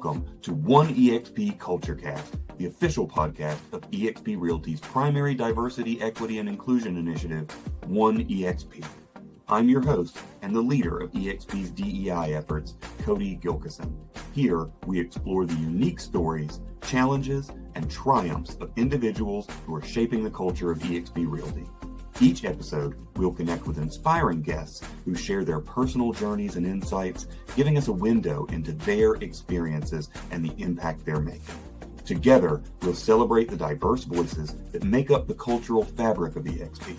Welcome to One EXP CultureCast, the official podcast of eXp Realty's primary diversity, equity, and inclusion initiative, One EXP. I'm your host and the leader of eXp's DEI efforts, Cody Gilkeson. Here, we explore the unique stories, challenges, and triumphs of individuals who are shaping the culture of eXp Realty. Each episode, we'll connect with inspiring guests who share their personal journeys and insights, giving us a window into their experiences and the impact they're making. Together, we'll celebrate the diverse voices that make up the cultural fabric of eXp.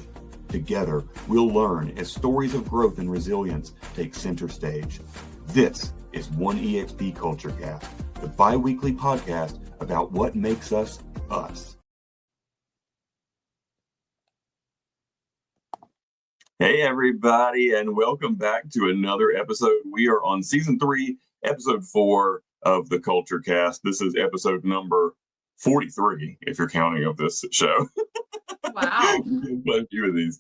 Together, we'll learn as stories of growth and resilience take center stage. This is One EXP CultureCast, the bi-weekly podcast about what makes us us. Hey everybody, and welcome back to another episode. We are on season 3, episode 4 of the CultureCast. This is episode number 43, if you're counting of this show. Wow. A few of these.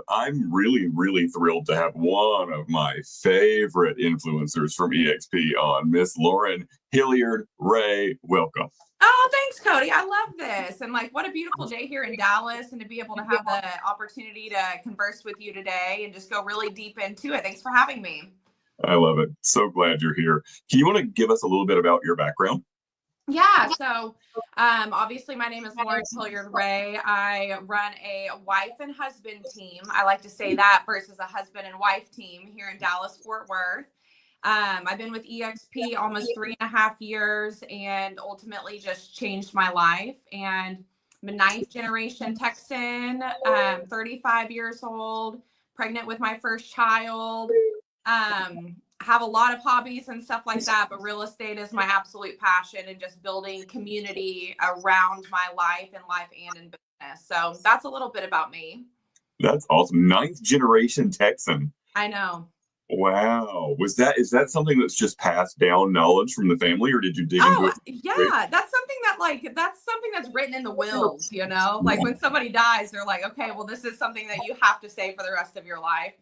I'm really thrilled to have one of my favorite influencers from eXp on, Miss Lauren Hilliard Ray. Welcome. Oh, thanks, Cody. I love this. And what a beautiful day here in Dallas, and to be able to have the opportunity to converse with you today and just go really deep into it. Thanks for having me. I love it. So glad you're here. Can you want to give us a little bit about your background? Yeah. So obviously my name is Lauren Hilliard Ray. I run a wife and husband team. I like to say that versus a husband and wife team here in Dallas, Fort Worth. I've been with eXp almost 3.5 years and ultimately just changed my life. And I'm a 9th generation Texan, 35 years old, pregnant with my first child. Have a lot of hobbies and stuff like that, but real estate is my absolute passion, and just building community around my life and in business. So that's a little bit about me. That's awesome. 9th generation Texan. I know. Wow. Is that something that's just passed down knowledge from the family, or did you dig into it? Yeah, that's something that's written in the wills, when somebody dies, they're like, okay, well, this is something that you have to say for the rest of your life.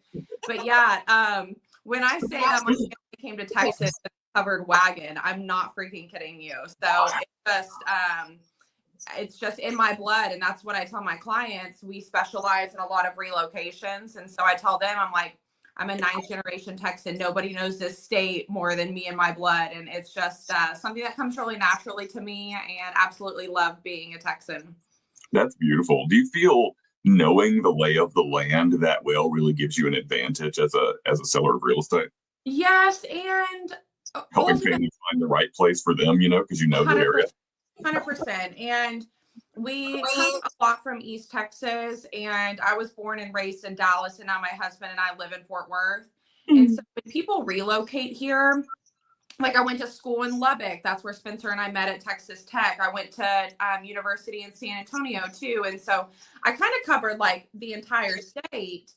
But yeah, when I say that my family came to Texas in a covered wagon, I'm not freaking kidding you. So it's just in my blood. And that's what I tell my clients. We specialize in a lot of relocations. And so I tell them, I'm a 9th generation Texan. Nobody knows this state more than me and my blood. And it's just something that comes really naturally to me, and absolutely love being a Texan. That's beautiful. Do you feel knowing the lay of the land that well really gives you an advantage as a seller of real estate? Yes, and helping families find the right place for them, because you know the area. 100%. And we come a lot from East Texas, and I was born and raised in Dallas, and now my husband and I live in Fort Worth. And so when people relocate here, I went to school in Lubbock. That's where Spencer and I met at Texas Tech. I went to university in San Antonio too. And so I kind of covered the entire state.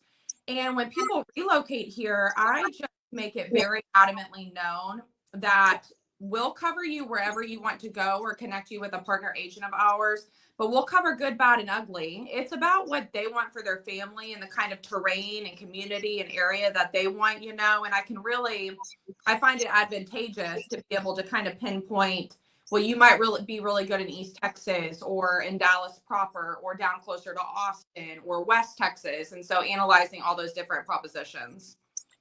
And when people relocate here, I just make it very adamantly known that we'll cover you wherever you want to go, or connect you with a partner agent of ours, but we'll cover good, bad, and ugly. It's about what they want for their family and the kind of terrain and community and area that they want, and I find it advantageous to be able to kind of pinpoint, well, you might be really good in East Texas, or in Dallas proper, or down closer to Austin, or West Texas. And so analyzing all those different propositions.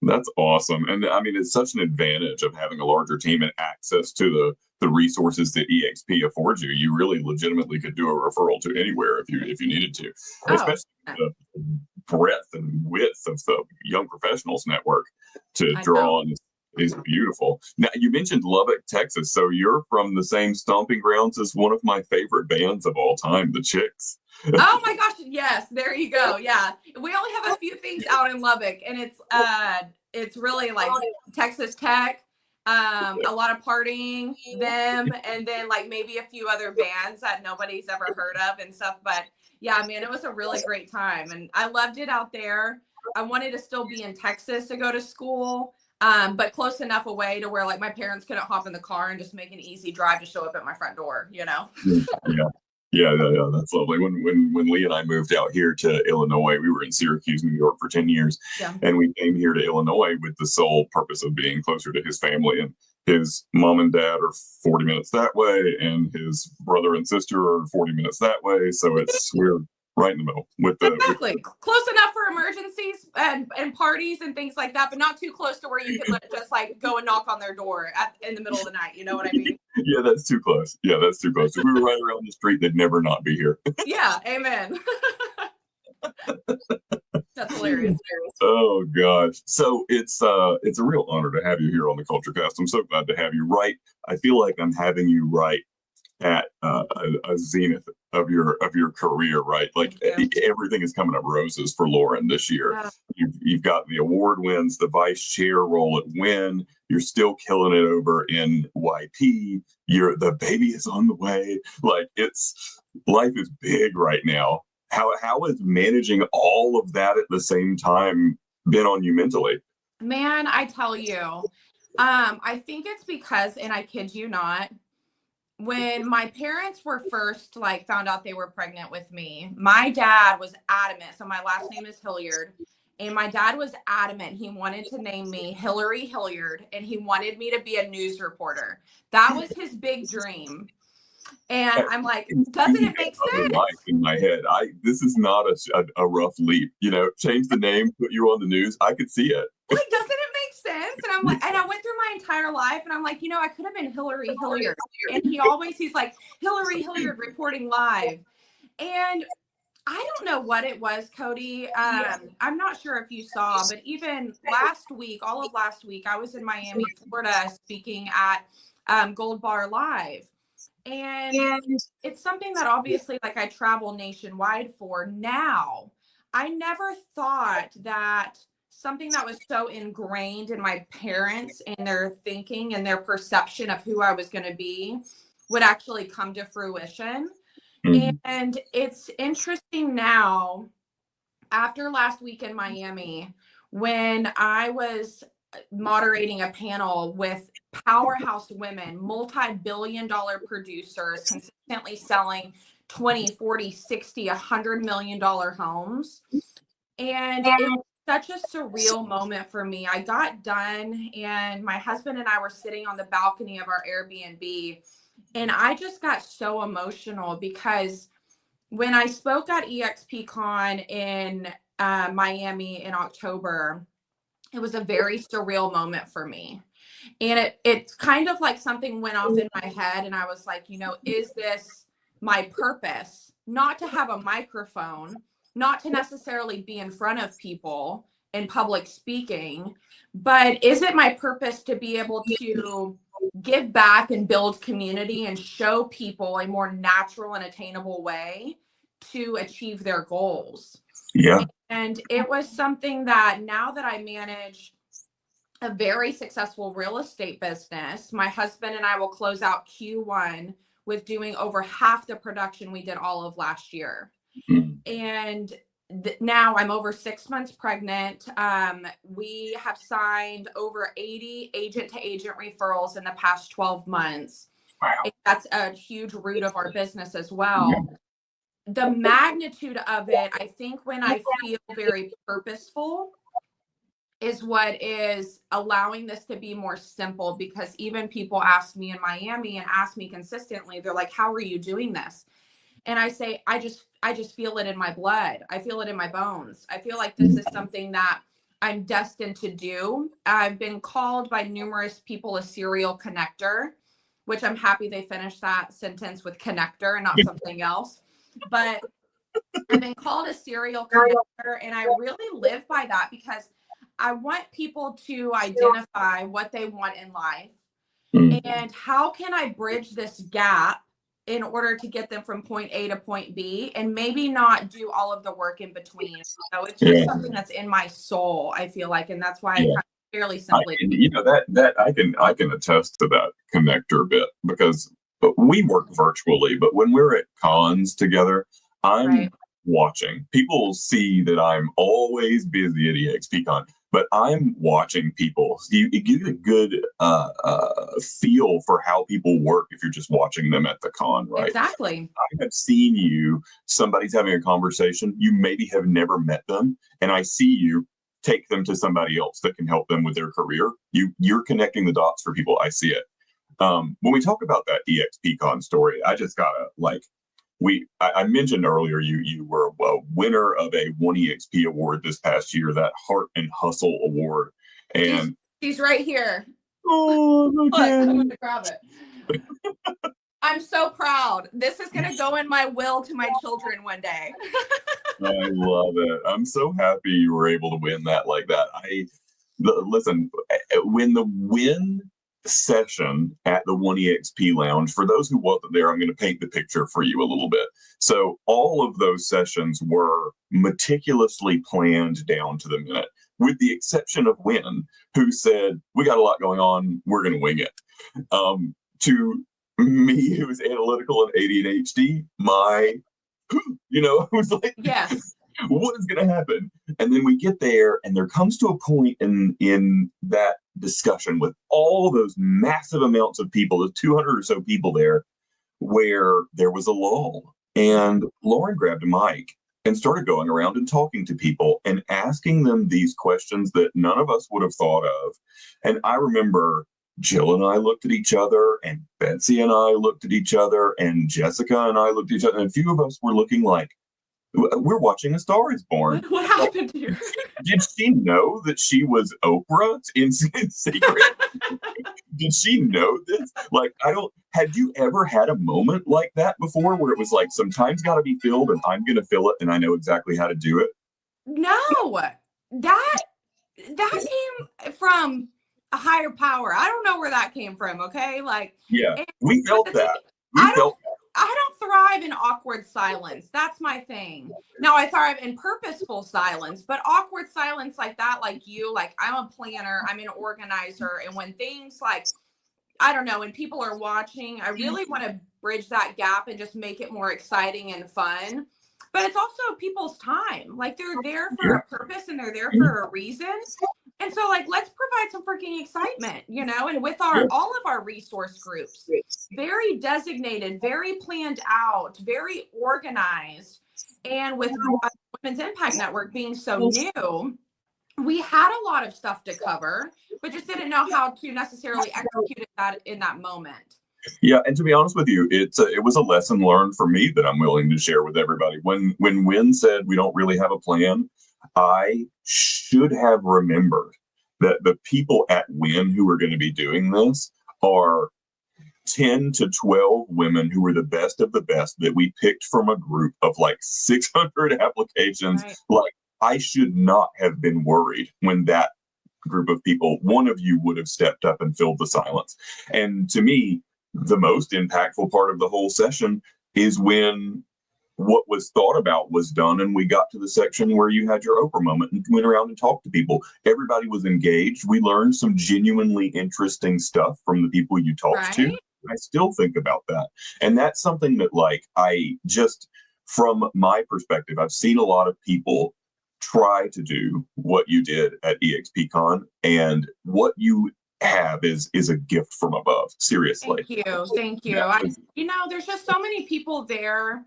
That's awesome. And it's such an advantage of having a larger team and access to the resources that eXp affords you. You really legitimately could do a referral to anywhere if you needed to, especially the breadth and width of the Young Professionals Network to draw on is beautiful. Now, you mentioned Lubbock, Texas. So you're from the same stomping grounds as one of my favorite bands of all time, the Chicks. Oh my gosh, yes, there you go. Yeah, we only have a few things out in Lubbock, and it's really Texas Tech, a lot of partying, them, and then maybe a few other bands that nobody's ever heard of and stuff. But yeah, man, it was a really great time, and I loved it out there. I wanted to still be in Texas to go to school, but close enough away to where my parents couldn't hop in the car and just make an easy drive to show up at my front door, Yeah, that's lovely. When Lee and I moved out here to Illinois, we were in Syracuse, New York for 10 years. Yeah. And we came here to Illinois with the sole purpose of being closer to his family. And his mom and dad are 40 minutes that way, and his brother and sister are 40 minutes that way. So we're right in the middle with exactly close enough for emergencies and parties and things like that, but not too close to where you could just like go and knock on their door in the middle of the night. You know what I mean? Yeah, that's too close. If we were right around the street, they'd never not be here. Yeah, amen. That's hilarious. Oh gosh. So it's a real honor to have you here on the CultureCast. I'm so glad to have you. Right. I feel like I'm having you right at a zenith of your career, right? Like everything is coming up roses for Lauren this year. You've got the award wins, the vice chair role at Win. You're still killing it over in YP. The baby is on the way. Like life is big right now. How is managing all of that at the same time been on you mentally? Man, I tell you, I think it's because, and I kid you not, when my parents were first found out they were pregnant with me, my dad was adamant. So my last name is Hilliard, and my dad was adamant. He wanted to name me Hillary Hilliard, and he wanted me to be a news reporter. That was his big dream. And I'm like, doesn't it make sense? In my head, this is not a rough leap. Change the name, put you on the news. I could see it. Like, doesn't it make sense? And I'm like, and I went through my entire life, and I'm like, I could have been Hillary Hilliard. And he's like, Hillary Hilliard reporting live. And I don't know what it was, Cody. I'm not sure if you saw, but even all of last week, I was in Miami, Florida, speaking at Gold Bar Live. And it's something that obviously I travel nationwide for now. I never thought that something that was so ingrained in my parents and their thinking and their perception of who I was going to be would actually come to fruition. Mm-hmm. And it's interesting now, after last week in Miami, when I was moderating a panel with powerhouse women, multi-billion-dollar producers, consistently selling 20, 40, 60, $100 million homes. And it was such a surreal moment for me. I got done, and my husband and I were sitting on the balcony of our Airbnb, and I just got so emotional because when I spoke at EXPCon in Miami in October, it was a very surreal moment for me. And it's kind of like something went off in my head, and I was like, is this my purpose? Not to have a microphone, not to necessarily be in front of people in public speaking, but is it my purpose to be able to give back and build community and show people a more natural and attainable way to achieve their goals? Yeah. And it was something that now that I manage a very successful real estate business, my husband and I will close out Q1 with doing over half the production we did all of last year. Mm-hmm. And now I'm over 6 months pregnant. We have signed over 80 agent to agent referrals in the past 12 months. Wow. That's a huge root of our business as well. Yeah. The magnitude of it, I think when I feel very purposeful is what is allowing this to be more simple, because even people ask me in Miami and ask me consistently, they're like, how are you doing this? And I say, I just feel it in my blood. I feel it in my bones. I feel like this is something that I'm destined to do. I've been called by numerous people a serial connector, which I'm happy they finished that sentence with connector and not something else. But I've been called a serial connector, and I really live by that because I want people to identify what they want in life and how can I bridge this gap in order to get them from point A to point B, and maybe not do all of the work in between. So it's just something that's in my soul, I feel like, and that's why I kind of fairly simply. That I can attest to that connector bit, because we work virtually, but when we're at cons together, I'm watching. People see that I'm always busy at EXPCon, but I'm watching people. You get a good feel for how people work if you're just watching them at the con, right? Exactly. I have seen somebody's having a conversation. You maybe have never met them, and I see you, take them to somebody else that can help them with their career. You're connecting the dots for people. I see it. When we talk about that EXPCon story, I just gotta I mentioned earlier you were a winner of a 1EXP award this past year, that Heart and Hustle Award. And she's right here. Oh, look, I'm gonna grab it. I'm so proud. This is gonna go in my will to my children one day. I love it. I'm so happy you were able to win that like that. Listen, when the win session at the 1EXP Lounge, for those who wasn't there, I'm going to paint the picture for you a little bit. So all of those sessions were meticulously planned down to the minute, with the exception of Wynn, who said, we got a lot going on, we're going to wing it. To me, who's analytical and ADHD, it was like, yes, what is going to happen? And then we get there, and there comes to a point in that discussion with all those massive amounts of people, the 200 or so people there, where there was a lull. And Lauren grabbed a mic and started going around and talking to people and asking them these questions that none of us would have thought of. And I remember Jill and I looked at each other, and Betsy and I looked at each other, and Jessica and I looked at each other, and a few of us were looking like, we're watching A Star Is Born. What happened to you? Did she know that she was Oprah in secret? Did she know this? Like, had you ever had a moment like that before, where it was like, some time's got to be filled and I'm going to fill it and I know exactly how to do it? No, that came from a higher power. I don't know where that came from. Okay. Like, yeah, we felt that. I don't thrive in awkward silence. That's my thing. Now I thrive in purposeful silence, but awkward silence like that, like you, like I'm a planner, I'm an organizer. And when things like, I don't know, when people are watching, I really want to bridge that gap and just make it more exciting and fun. But it's also people's time. Like they're there for a purpose and they're there for a reason. And so like, let's provide some freaking excitement, and with all of our resource groups, very designated, very planned out, very organized. And with Women's Impact Network being so new, we had a lot of stuff to cover, but just didn't know how to necessarily execute that in that moment. Yeah, and to be honest with you, it was a lesson learned for me that I'm willing to share with everybody. When Wynn said we don't really have a plan, I should have remembered that the people at Wynn who are going to be doing this are 10 to 12 women who were the best of the best that we picked from a group of like 600 applications. Right. Like, I should not have been worried when that group of people, one of you would have stepped up and filled the silence. And to me, the most impactful part of the whole session is when what was thought about was done, and we got to the section where you had your Oprah moment and went around and talked to people. Everybody was engaged. We learned some genuinely interesting stuff from the people you talked to. I still think about that. And that's something that, like, I just, from my perspective, I've seen a lot of people try to do what you did at EXPCon, and what you have is a gift from above. Seriously. Thank you. Yeah. There's just so many people there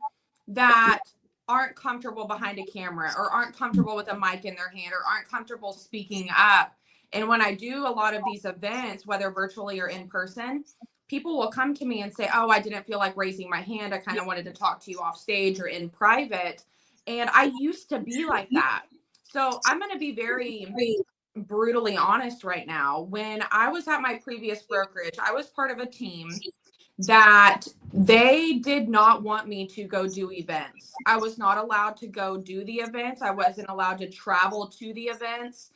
that aren't comfortable behind a camera, or aren't comfortable with a mic in their hand, or aren't comfortable speaking up. And when I do a lot of these events, whether virtually or in person, people will come to me and say, oh, I didn't feel like raising my hand. I kind of wanted to talk to you off stage or in private. And I used to be like that. So I'm going to be very brutally honest right now. When I was at my previous brokerage, I was part of a team that they did not want me to go do events. I was not allowed to go do the events. I wasn't allowed to travel to the events.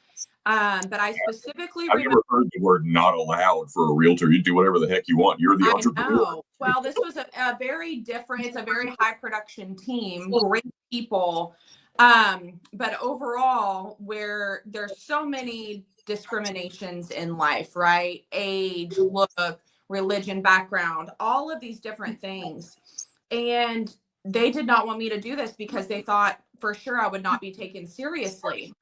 But I specifically I've never heard the word not allowed for a realtor. You do whatever the heck you want. You're the entrepreneur. Know. Well, this was a very different, it's a very high production team, great people. But overall, where there's so many discriminations in life, right? Age, look, religion, background, all of these different things. And they did not want me to do this because they thought for sure I would not be taken seriously.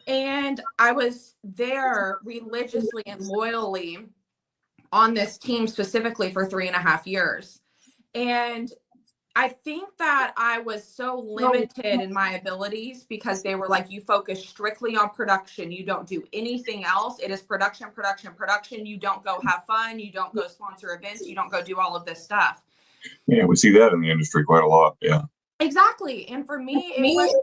And I was there religiously and loyally on this team specifically for 3.5 years. And I think that I was so limited in my abilities because they were like, you focus strictly on production. You don't do anything else. It is production, production, production. You don't go have fun. You don't go sponsor events. You don't go do all of this stuff. Yeah, we see that in the industry quite a lot. Yeah. Exactly. And for me, it was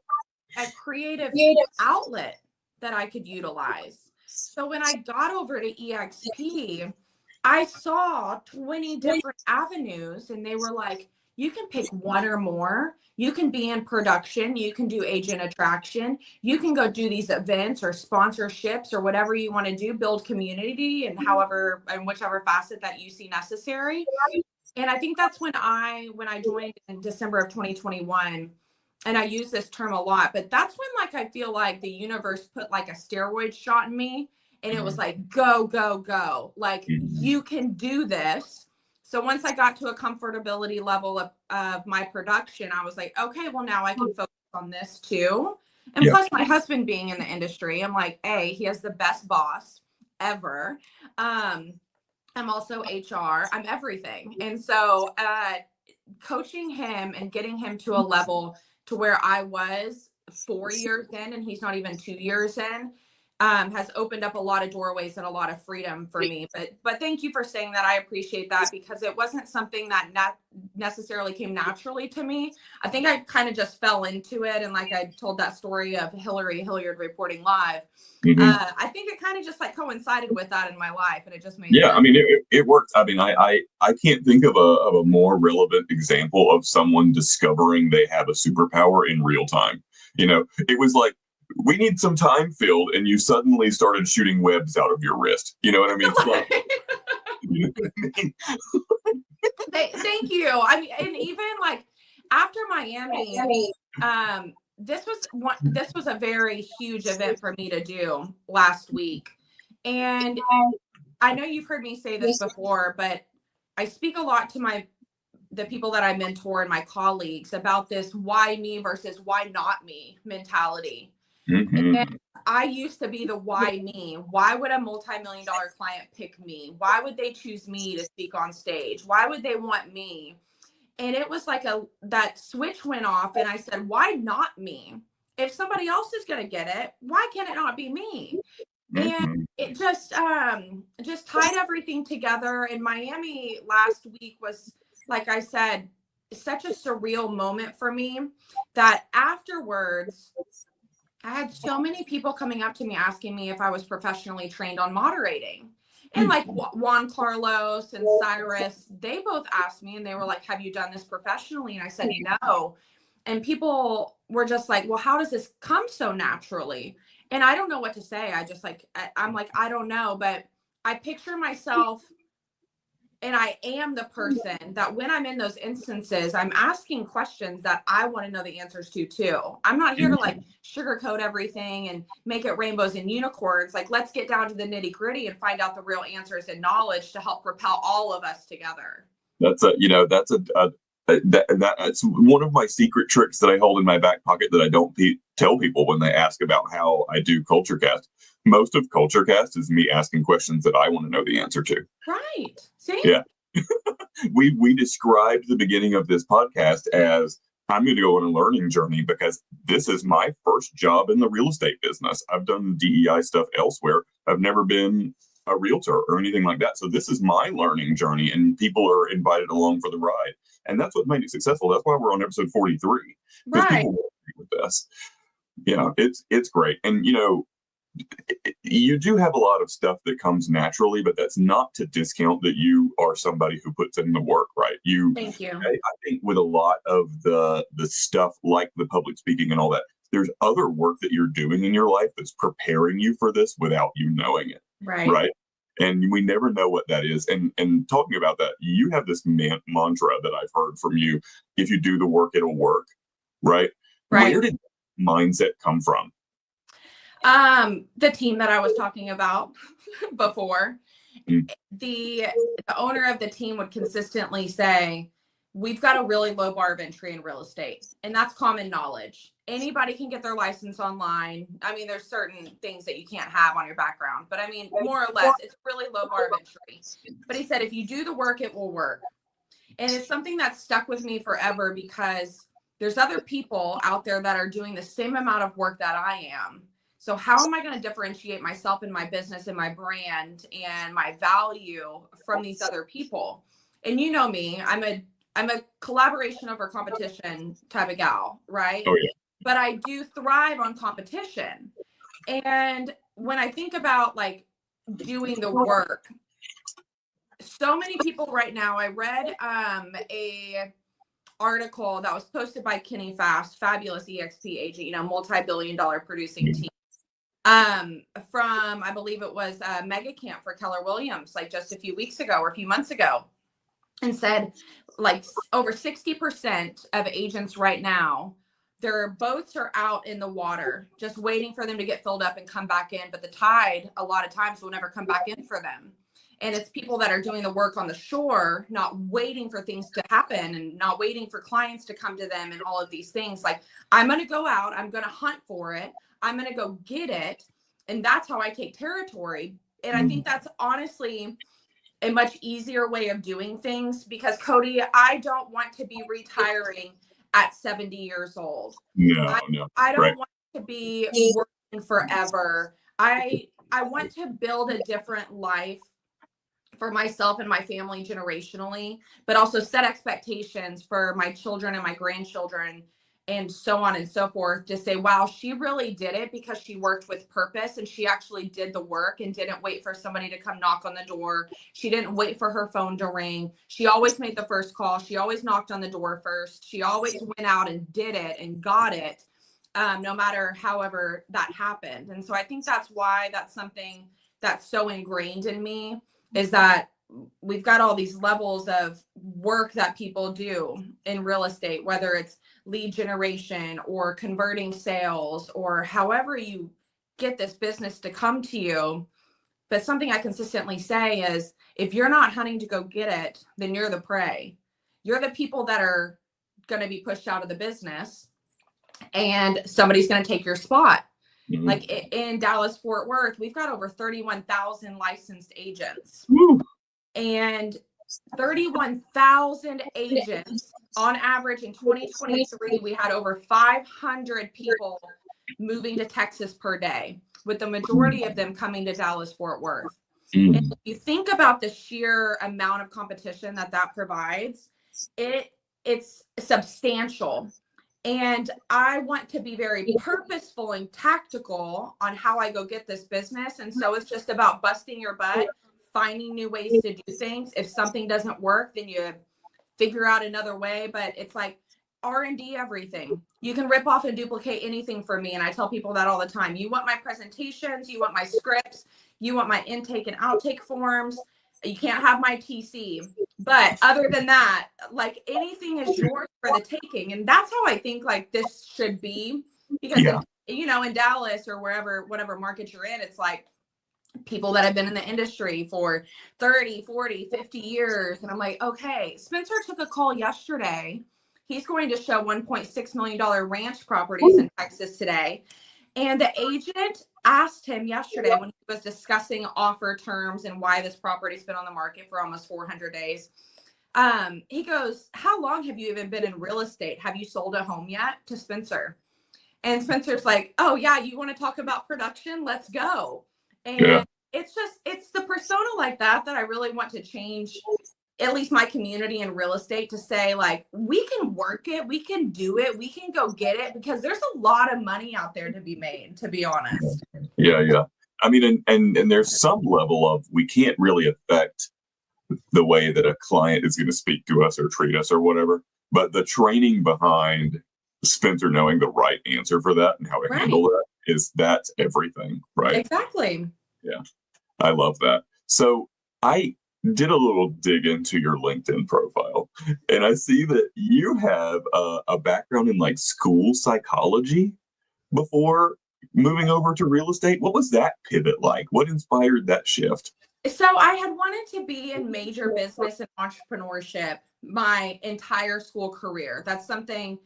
a creative outlet that I could utilize. So when I got over to EXP, I saw 20 different avenues, and they were like, you can pick one or more. You can be in production. You can do agent attraction. You can go do these events or sponsorships or whatever you want to do, build community and however and whichever facet that you see necessary. And I think that's when I joined in December of 2021, and I use this term a lot, but that's when like I feel like the universe put like a steroid shot in me, and it was like, go, go, go. Like, you can do this. So once I got to a comfortability level of my production, I was like, okay, well, now I can focus on this too. And plus my husband being in the industry, I'm like, he has the best boss ever. I'm also HR. I'm everything. And so coaching him and getting him to a level to where I was 4 years in, and he's not even 2 years in, has opened up a lot of doorways and a lot of freedom for me. But thank you for saying that. I appreciate that, because it wasn't something that necessarily came naturally to me. I think I kind of just fell into it. And like I told that story of Lauren Hilliard reporting live. I think it kind of just like coincided with that in my life, and it just made sense. I mean, it worked. I mean, I can't think of a more relevant example of someone discovering they have a superpower in real time. You know, it was like, we need some time filled, and you suddenly started shooting webs out of your wrist. You know what I mean? It's like, you know what I mean? Thank you. I mean, and even like after Miami, this was a very huge event for me to do last week. And I know you've heard me say this before, but I speak a lot to the people that I mentor and my colleagues about this why me versus why not me mentality. And I used to be the why me. Why would a multi-million-dollar client pick me? Why would they choose me to speak on stage? Why would they want me? And it was like that switch went off, and I said, why not me? If somebody else is going to get it, why can't it not be me? And it just tied everything together. And Miami last week was, like I said, such a surreal moment for me that afterwards, I had so many people coming up to me asking me if I was professionally trained on moderating. And like Juan Carlos and Cyrus, they both asked me, and they were like, have you done this professionally? And I said, no. And people were just like, well, how does this come so naturally? And I don't know what to say. I'm like, I don't know, but I picture myself, and I am the person that when I'm in those instances, I'm asking questions that I want to know the answers to too. I'm not here to like sugarcoat everything and make it rainbows and unicorns. Like, let's get down to the nitty gritty and find out the real answers and knowledge to help propel all of us together. That's one of my secret tricks that I hold in my back pocket that I don't tell people when they ask about how I do CultureCast. Most of CultureCast is me asking questions that I want to know the answer to. Right. See? Yeah. we described the beginning of this podcast as, I'm going to go on a learning journey because this is my first job in the real estate business. I've done DEI stuff elsewhere. I've never been a realtor or anything like that. So this is my learning journey, and people are invited along for the ride. And that's what made it successful. That's why we're on episode 43. Because right. People with us. Yeah, it's great. And, you know, you do have a lot of stuff that comes naturally, but that's not to discount that you are somebody who puts in the work, right? Thank you. I think with a lot of the stuff like the public speaking and all that, there's other work that you're doing in your life that's preparing you for this without you knowing it. Right. And we never know what that is. And talking about that, you have this mantra that I've heard from you: if you do the work, it'll work. Right. Where did that mindset come from? The team that I was talking about before, the owner of the team would consistently say, we've got a really low bar of entry in real estate. And that's common knowledge. Anybody can get their license online. I mean, there's certain things that you can't have on your background, but I mean, more or less, it's really low bar of entry. But he said, if you do the work, it will work. And it's something that's stuck with me forever because there's other people out there that are doing the same amount of work that I am. So how am I going to differentiate myself and my business and my brand and my value from these other people? And you know me, I'm a collaboration over competition type of gal, right? Oh, yeah. But I do thrive on competition. And when I think about like doing the work, so many people right now, I read a article that was posted by Kenny Fast, fabulous EXP agent, multi-billion-dollar producing team. From, I believe it was Mega Camp for Keller Williams, like just a few weeks ago or a few months ago, and said like over 60% of agents right now, their boats are out in the water, just waiting for them to get filled up and come back in. But the tide, a lot of times, will never come back in for them. And it's people that are doing the work on the shore, not waiting for things to happen and not waiting for clients to come to them and all of these things. Like, I'm going to go out, I'm going to hunt for it, I'm going to go get it. And that's how I take territory. And I think that's honestly a much easier way of doing things because, Cody, I don't want to be retiring at 70 years old. No. I don't Right. want to be working forever. I want to build a different life for myself and my family generationally, but also set expectations for my children and my grandchildren and so on and so forth, to say, wow, she really did it because she worked with purpose and she actually did the work and didn't wait for somebody to come knock on the door. She didn't wait for her phone to ring. She always made the first call. She always knocked on the door first. She always went out and did it and got it, no matter however that happened. And so I think that's why that's something that's so ingrained in me, is that we've got all these levels of work that people do in real estate, whether it's lead generation or converting sales or however you get this business to come to you. But something I consistently say is, if you're not hunting to go get it, then you're the prey. You're the people that are going to be pushed out of the business and somebody's going to take your spot. Mm-hmm. Like in Dallas, Fort Worth, we've got over 31,000 licensed agents. Woo. And 31,000 agents on average in 2023, we had over 500 people moving to Texas per day, with the majority of them coming to Dallas, Fort Worth. And if you think about the sheer amount of competition that provides, it's substantial. And I want to be very purposeful and tactical on how I go get this business. And so it's just about busting your butt, finding new ways to do things. If something doesn't work, then you figure out another way. But it's like R&D everything. You can rip off and duplicate anything from me. And I tell people that all the time. You want my presentations, you want my scripts, you want my intake and outtake forms. You can't have my TC. But other than that, like, anything is yours for the taking. And that's how I think like this should be. Because, in Dallas or wherever, whatever market you're in, it's like people that have been in the industry for 30, 40, 50 years. And I'm like, okay, Spencer took a call yesterday. He's going to show $1.6 million ranch properties in Texas today. And the agent asked him yesterday when he was discussing offer terms and why this property's been on the market for almost 400 days. He goes, how long have you even been in real estate? Have you sold a home yet? To Spencer. And Spencer's like, oh yeah, you want to talk about production? Let's go. And it's the persona like that I really want to change, at least my community in real estate, to say, like, we can work it, we can do it, we can go get it, because there's a lot of money out there to be made, to be honest. Yeah. I mean, and there's some level of, we can't really affect the way that a client is going to speak to us or treat us or whatever, but the training behind Spencer knowing the right answer for that and how to handle that that's everything, right? Exactly. Yeah. I love that. So I did a little dig into your LinkedIn profile, and I see that you have a background in like school psychology before moving over to real estate. What was that pivot like? What inspired that shift? So I had wanted to be in major business and entrepreneurship my entire school career. That's something,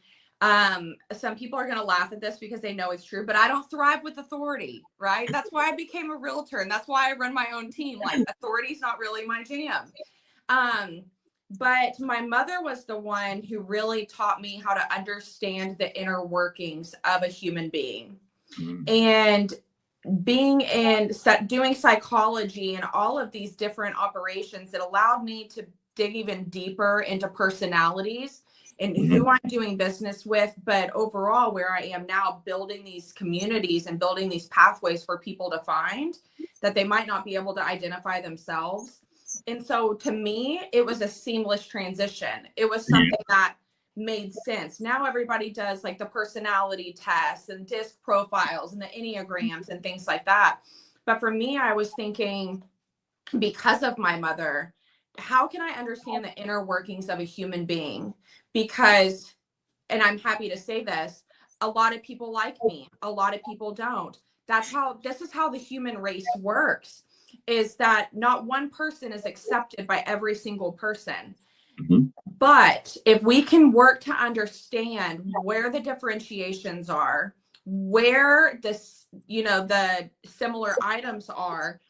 some people are going to laugh at this because they know it's true, but I don't thrive with authority, right? That's why I became a realtor, and that's why I run my own team. Like, authority is not really my jam. But my mother was the one who really taught me how to understand the inner workings of a human being. And being in doing psychology and all of these different operations, it allowed me to dig even deeper into personalities and who I'm doing business with, but overall where I am now, building these communities and building these pathways for people to find that they might not be able to identify themselves. And so to me, it was a seamless transition. It was something that made sense. Now everybody does like the personality tests and disc profiles and the Enneagrams and things like that. But for me, I was thinking, because of my mother, how can I understand the inner workings of a human being? Because, and I'm happy to say this, a lot of people like me, a lot of people don't. This is how the human race works, is that not one person is accepted by every single person. But if we can work to understand where the differentiations are, where this, the similar items are,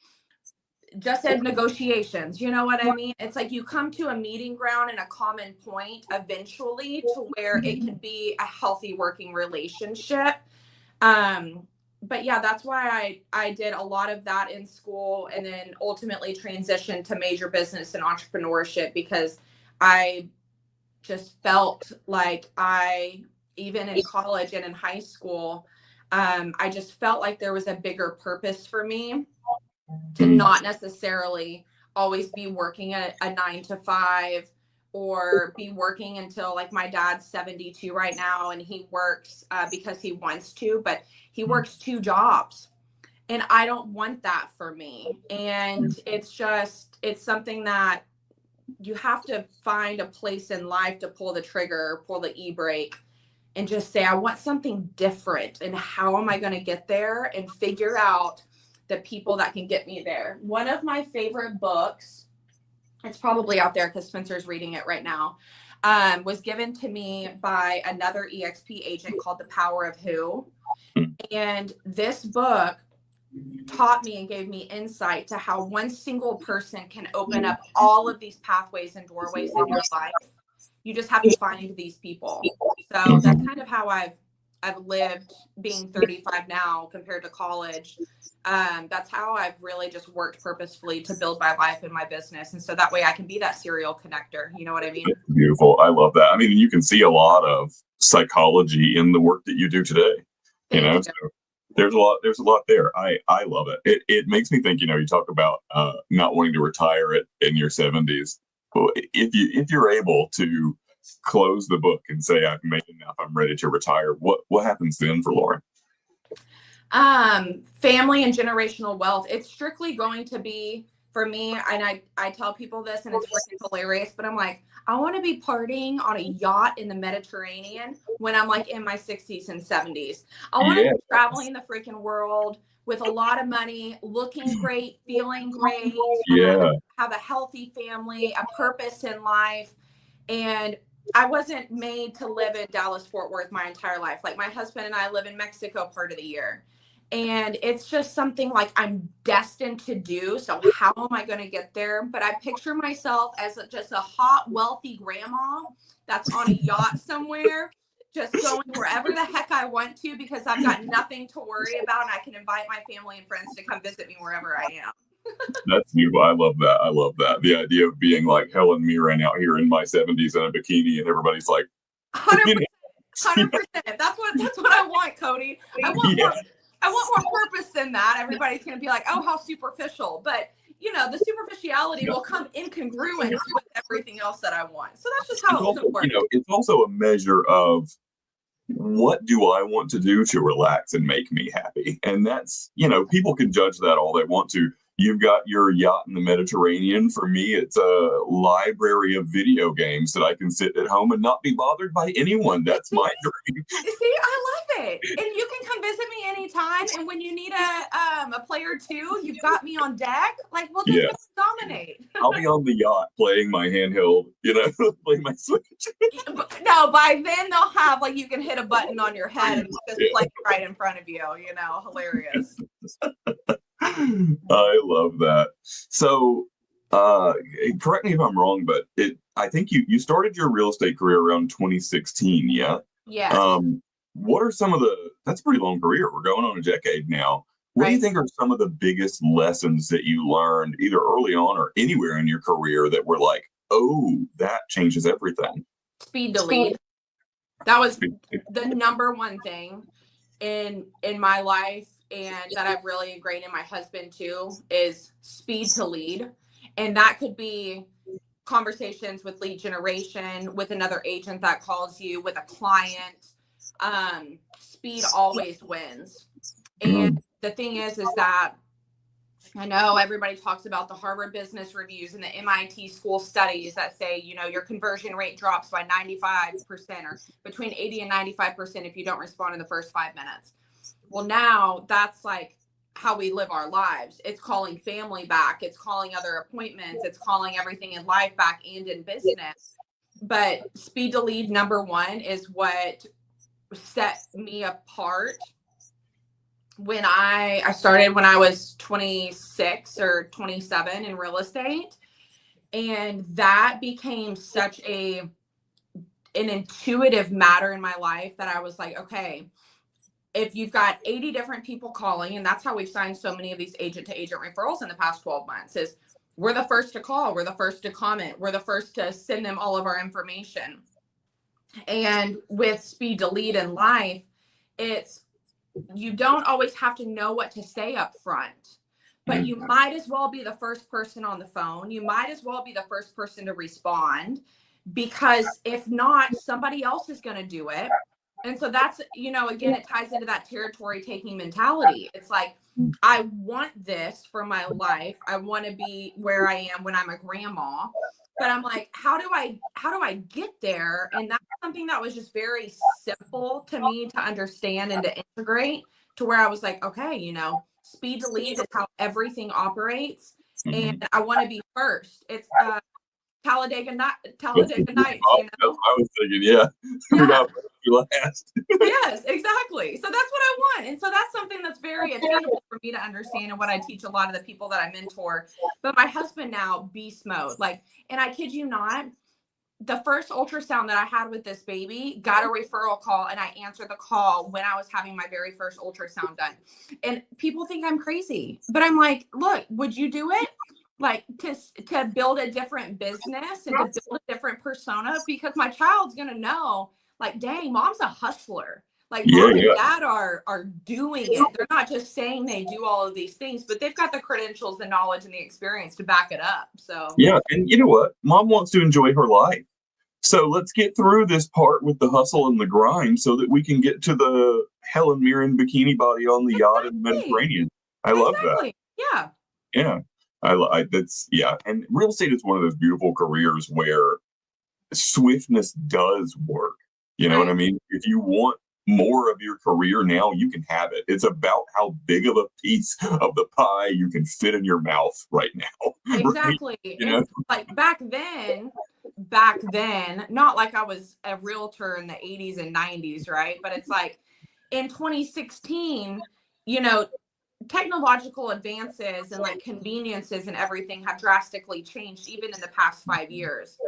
just as negotiations, you know what I mean? It's like you come to a meeting ground and a common point eventually to where it can be a healthy working relationship. But yeah, that's why I did a lot of that in school, and then ultimately transitioned to major business and entrepreneurship, because I just felt like even in college and in high school, I just felt like there was a bigger purpose for me to not necessarily always be working a 9 to 5 or be working until, like, my dad's 72 right now, and he works because he wants to, but he works 2 jobs, and I don't want that for me. And it's something that you have to find a place in life to pull the trigger, pull the e-brake, and just say, I want something different. And how am I going to get there? And figure out the people that can get me there. One of my favorite books, it's probably out there because Spencer's reading it right now, was given to me by another EXP agent called The Power of Who. And this book taught me and gave me insight to how one single person can open up all of these pathways and doorways in your life. You just have to find these people. So that's kind of how I've lived, being 35 now compared to college. That's how I've really just worked purposefully to build my life and my business. And so that way I can be that serial connector. You know what I mean? Beautiful. I love that. I mean, you can see a lot of psychology in the work that you do today. So there's a lot there. I love it. It makes me think, you talk about not wanting to retire in your 70s. Well, if you're able to close the book and say, I've made enough, I'm ready to retire, what happens then for Lauren? Family and generational wealth. It's strictly going to be, for me, and I tell people this, and it's freaking hilarious, but I'm like, I want to be partying on a yacht in the Mediterranean when I'm like in my 60s and 70s. I want to be traveling the freaking world with a lot of money, looking great, feeling great, have a healthy family, a purpose in life. And I wasn't made to live in Dallas, Fort Worth my entire life. Like, my husband and I live in Mexico part of the year. And it's just something like I'm destined to do. So how am I going to get there? But I picture myself as just a hot, wealthy grandma that's on a yacht somewhere, just going wherever the heck I want to, because I've got nothing to worry about, and I can invite my family and friends to come visit me wherever I am. That's beautiful. I love that. I love that. The idea of being like Helen Mirren out here in my 70s in a bikini, and everybody's like, 100%. That's what I want, Cody. I want more purpose than that. Everybody's going to be like, oh, how superficial. But, the superficiality will come in congruence with everything else that I want. So that's just how it's going to work. It's also a measure of, what do I want to do to relax and make me happy? And that's, people can judge that all they want to. You've got your yacht in the Mediterranean. For me, it's a library of video games that I can sit at home and not be bothered by anyone. That's my dream. See, I love it. And you can come visit me anytime. And when you need a player too, you've got me on deck. Like, we'll just dominate. I'll be on the yacht playing my handheld, playing my Switch. No, by then they'll have, like, you can hit a button on your head and just play it right in front of you. Hilarious. I love that. So, correct me if I'm wrong, but I think you started your real estate career around 2016, yeah? Yes. What are some of that's a pretty long career. We're going on a decade now. What do you Right. think are some of the biggest lessons that you learned either early on or anywhere in your career that were like, oh, that changes everything? Speed to lead. That was the number one thing in my life, and that I've really ingrained in my husband too, is speed to lead. And that could be conversations with lead generation, with another agent that calls you, with a client. Speed always wins. And the thing is that I know everybody talks about the Harvard Business Reviews and the MIT school studies that say, your conversion rate drops by 95% or between 80 and 95% if you don't respond in the first 5 minutes. Well, now that's like how we live our lives. It's calling family back. It's calling other appointments. It's calling everything in life back and in business. But speed to lead, number one, is what set me apart. When I started when I was 26 or 27 in real estate, and that became such an intuitive matter in my life that I was like, okay, if you've got 80 different people calling, and that's how we've signed so many of these agent to agent referrals in the past 12 months, is we're the first to call, we're the first to comment, we're the first to send them all of our information. And with speed to lead in life, you don't always have to know what to say up front, but you might as well be the first person on the phone. You might as well be the first person to respond, because if not, somebody else is going to do it. And so that's, again, it ties into that territory taking mentality. It's like, I want this for my life. I want to be where I am when I'm a grandma, but I'm like, how do I get there? And that's something that was just very simple to me to understand and to integrate, to where I was like, okay, speed to lead is how everything operates. And I want to be first. It's Talladega Nights. I was thinking, yeah. You're not last. Yes, exactly. So that's what I want. And so that's something that's very attainable for me to understand, and what I teach a lot of the people that I mentor. But my husband now, beast mode. And I kid you not, the first ultrasound that I had with this baby, got a referral call, and I answered the call when I was having my very first ultrasound done. And people think I'm crazy, but I'm like, look, would you do it? Like to build a different business and to build a different persona, because my child's going to know, like, dang, mom's a hustler. Like, mom and dad are doing it. They're not just saying they do all of these things, but they've got the credentials, the knowledge, and the experience to back it up. So yeah, and you know what? Mom wants to enjoy her life. So let's get through this part with the hustle and the grind so that we can get to the Helen Mirren bikini body on the yacht in the Mediterranean. I love that. Yeah. Yeah. And real estate is one of those beautiful careers where swiftness does work. You know what I mean? If you want more of your career now, you can have it. It's about how big of a piece of the pie you can fit in your mouth right now. Exactly. Right? Like back then, not like I was a realtor in the 80s and 90s, right? But it's like in 2016, technological advances and like conveniences and everything have drastically changed even in the past 5 years.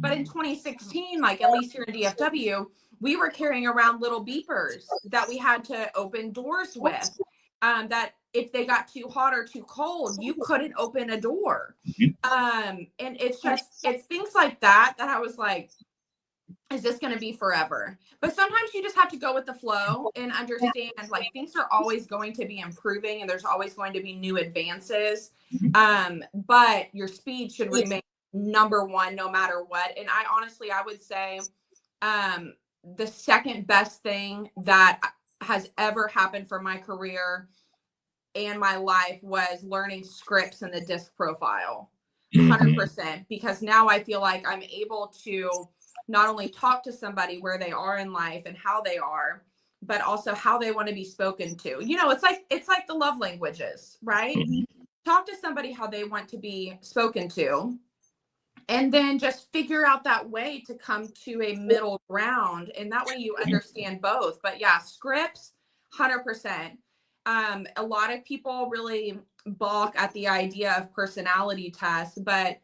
But in 2016, like at least here in DFW, we were carrying around little beepers that we had to open doors with, that if they got too hot or too cold, you couldn't open a door. And it's things like that I was like, is this going to be forever? But sometimes you just have to go with the flow and understand, like, things are always going to be improving and there's always going to be new advances. But your speed should remain number one, no matter what. And I would say, the second best thing that has ever happened for my career and my life was learning scripts and the disc profile. 100%, because now I feel like I'm able to not only talk to somebody where they are in life and how they are, but also how they want to be spoken to. It's like the love languages, right? Talk to somebody how they want to be spoken to, and then just figure out that way to come to a middle ground. And that way you understand both. But yeah, scripts, 100%. A lot of people really balk at the idea of personality tests, but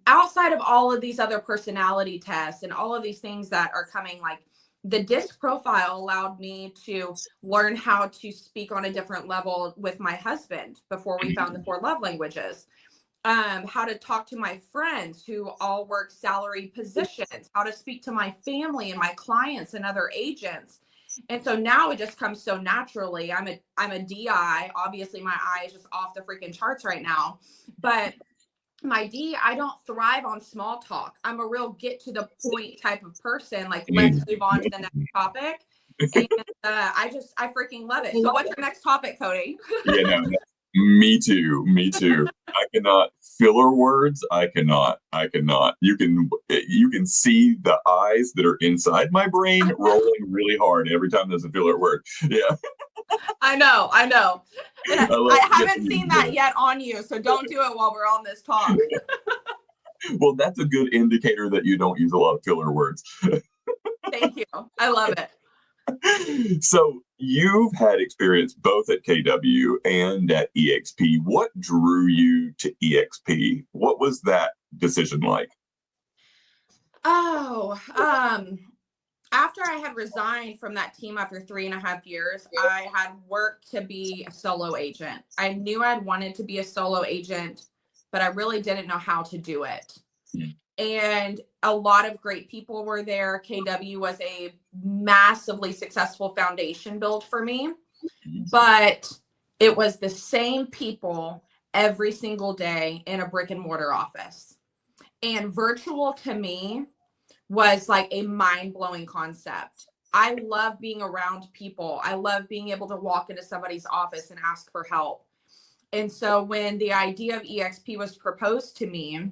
outside of all of these other personality tests and all of these things that are coming, like the DISC profile allowed me to learn how to speak on a different level with my husband before we found the 4 love languages. How to talk to my friends who all work salary positions, how to speak to my family and my clients and other agents. And so now it just comes so naturally. I'm a DI. Obviously, my I is just off the freaking charts right now. But my D, I don't thrive on small talk. I'm a real get to the point type of person. Like, let's move on to the next topic. And I freaking love it. So what's your next topic, Cody? Yeah, no, me too. Me too. I cannot filler words. I cannot. You can see the eyes that are inside my brain rolling really hard every time there's a filler word. Yeah. I know. And I haven't seen that it. yet on you, so don't do it while we're on this talk. Well, that's a good indicator that you don't use a lot of filler words. Thank you. I love it. So you've had experience both at KW and at EXP. What drew you to EXP? What was that decision like? After I had resigned from that team after 3.5 years, I had worked to be a solo agent. I knew I'd wanted to be a solo agent, but I really didn't know how to do it. And a lot of great people were there. KW was a massively successful foundation build for me, but it was the same people every single day in a brick and mortar office. And virtual to me was like a mind-blowing concept. I love being around people. I love being able to walk into somebody's office and ask for help. And so when the idea of EXP was proposed to me,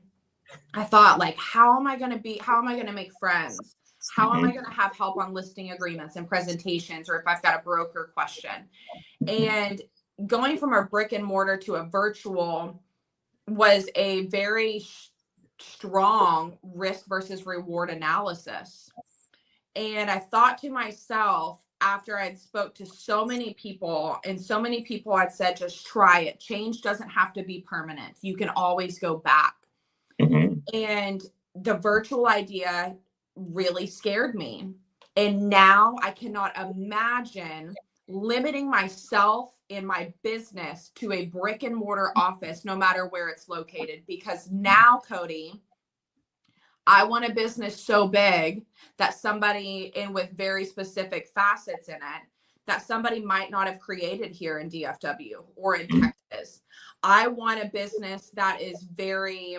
I thought, like, how am I going to make friends? How am I going to have help on listing agreements and presentations, or if I've got a broker question? And going from a brick and mortar to a virtual was a very strong risk versus reward analysis. And I thought to myself, after I'd spoke to so many people, and so many people had said, just try it. Change doesn't have to be permanent. You can always go back. And the virtual idea really scared me. And now I cannot imagine limiting myself in my business to a brick and mortar office, no matter where it's located. Because now, Cody, I want a business so big that somebody with very specific facets in it that somebody might not have created here in DFW or in Texas. I want a business that is very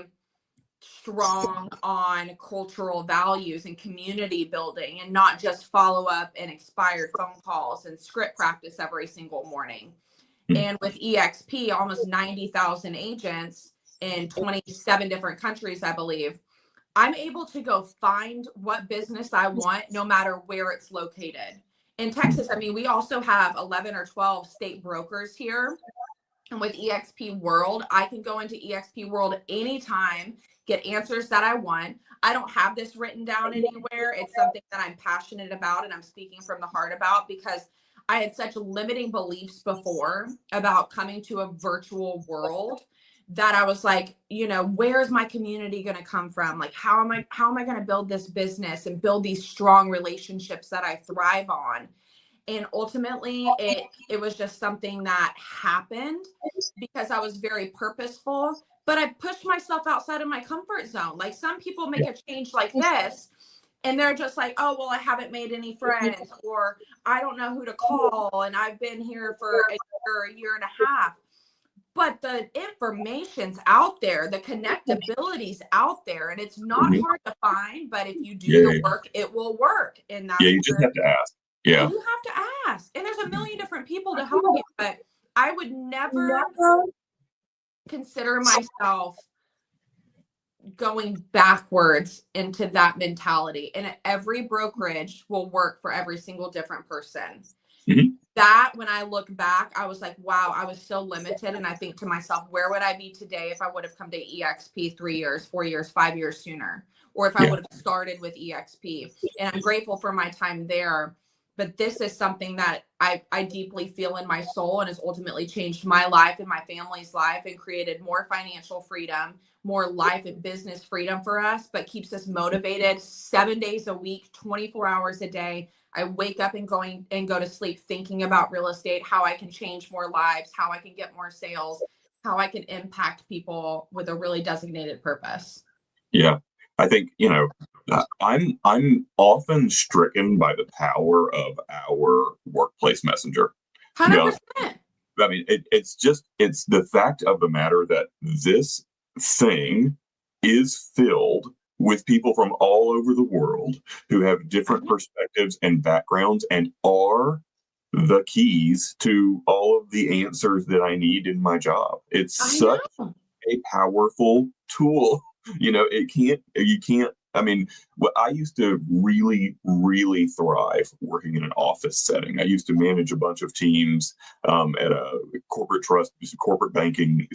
strong on cultural values and community building, and not just follow up and expired phone calls and script practice every single morning. And with EXP, almost 90,000 agents in 27 different countries, I believe, I'm able to go find what business I want, no matter where it's located. In Texas, I mean, we also have 11 or 12 state brokers here. And with EXP World, I can go into EXP World anytime, get answers that I want. I don't have this written down anywhere. It's something that I'm passionate about and I'm speaking from the heart about, because I had such limiting beliefs before about coming to a virtual world that I was like, where's my community going to come from? Like, how am I going to build this business and build these strong relationships that I thrive on? And ultimately, it was just something that happened because I was very purposeful, but I pushed myself outside of my comfort zone. Like, some people make a change like this, and they're just like, oh, well, I haven't made any friends, or I don't know who to call, and I've been here for a year and a half. But the information's out there, the connectability's out there, and it's not hard to find. But if you do the work, it will work. And that's you just have to ask. Yeah, you have to ask. And there's a million different people to help you. But I would never consider myself going backwards into that mentality. And every brokerage will work for every single different person. That, when I look back, I was like, wow, I was so limited. And I think to myself, where would I be today if I would have come to EXP 3 years, 4 years, 5 years sooner? Or if I would have started with EXP? And I'm grateful for my time there. But this is something that I deeply feel in my soul, and has ultimately changed my life and my family's life, and created more financial freedom, more life and business freedom for us, but keeps us motivated 7 days a week, 24 hours a day. I wake up and go to sleep thinking about real estate, how I can change more lives, how I can get more sales, how I can impact people with a really designated purpose. Yeah. I think, I'm often stricken by the power of our workplace messenger. 100%. I mean, it's the fact of the matter that this thing is filled with people from all over the world who have different perspectives and backgrounds and are the keys to all of the answers that I need in my job. It's such a powerful tool. You can't, I mean, I used to really, really thrive working in an office setting. I used to manage a bunch of teams at a corporate banking